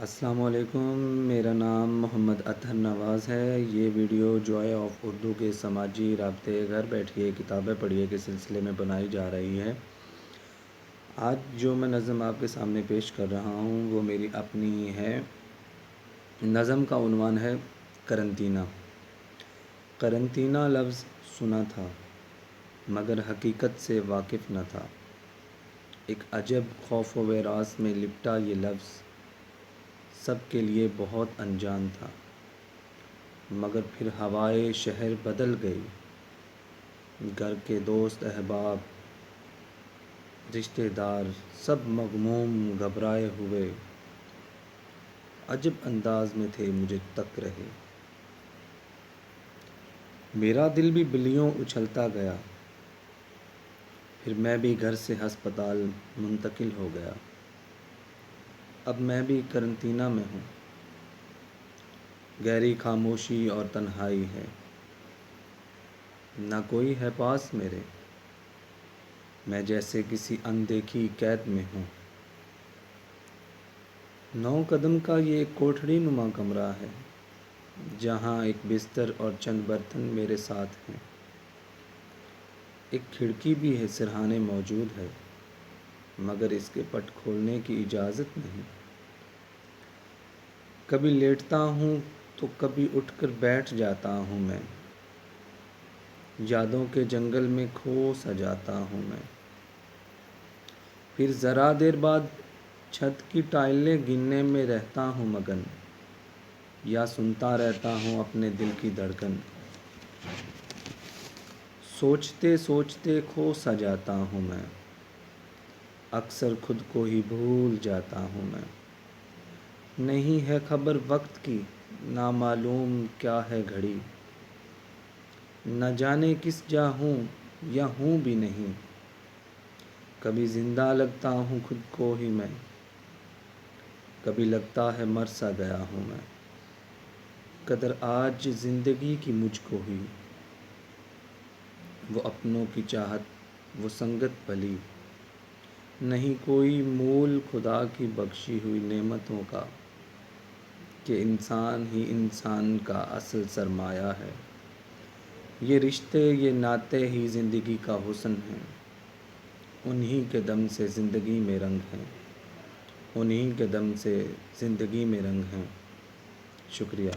السلام علیکم، میرا نام محمد اطہر نواز ہے۔ یہ ویڈیو جوائے آف اردو کے سماجی رابطے گھر بیٹھیے کتابیں پڑھیے کے سلسلے میں بنائی جا رہی ہے۔ آج جو میں نظم آپ کے سامنے پیش کر رہا ہوں وہ میری اپنی ہی ہے۔ نظم کا عنوان ہے قرنطینہ۔ قرنطینہ لفظ سنا تھا مگر حقیقت سے واقف نہ تھا۔ ایک عجب خوف و ویراس میں لپٹا یہ لفظ سب کے لیے بہت انجان تھا، مگر پھر ہوائے شہر بدل گئی۔ گھر کے دوست احباب رشتہ دار سب مغموم گھبرائے ہوئے عجب انداز میں تھے مجھے تک رہے۔ میرا دل بھی بلیوں اچھلتا گیا، پھر میں بھی گھر سے ہسپتال منتقل ہو گیا۔ اب میں بھی قرنطینہ میں ہوں، گہری خاموشی اور تنہائی ہے، نہ کوئی ہے پاس میرے، میں جیسے کسی اندیکھی قید میں ہوں۔ 9 قدم کا یہ ایک کوٹھڑی نما کمرہ ہے، جہاں ایک بستر اور چند برتن میرے ساتھ ہیں۔ ایک کھڑکی بھی ہے، سرہانے موجود ہے، مگر اس کے پٹ کھولنے کی اجازت نہیں۔ کبھی لیٹتا ہوں تو کبھی اٹھ کر بیٹھ جاتا ہوں میں، یادوں کے جنگل میں کھو سا جاتا ہوں میں۔ پھر ذرا دیر بعد چھت کی ٹائلیں گننے میں رہتا ہوں مگن، یا سنتا رہتا ہوں اپنے دل کی دھڑکن۔ سوچتے سوچتے کھو سا جاتا ہوں میں، اکثر خود کو ہی بھول جاتا ہوں میں۔ نہیں ہے خبر وقت کی، نامعلوم کیا ہے گھڑی، نہ جانے کس جا ہوں یا ہوں بھی نہیں۔ کبھی زندہ لگتا ہوں خود کو ہی میں، کبھی لگتا ہے مر سا گیا ہوں میں۔ قدر آج زندگی کی مجھ کو ہوئی، وہ اپنوں کی چاہت وہ سنگت بھلی، نہیں کوئی مول خدا کی بخشی ہوئی نعمتوں کا، کہ انسان ہی انسان کا اصل سرمایہ ہے۔ یہ رشتے یہ ناطے ہی زندگی کا حسن ہیں، انہی کے دم سے زندگی میں رنگ ہیں، انہی کے دم سے زندگی میں رنگ ہیں۔ شکریہ۔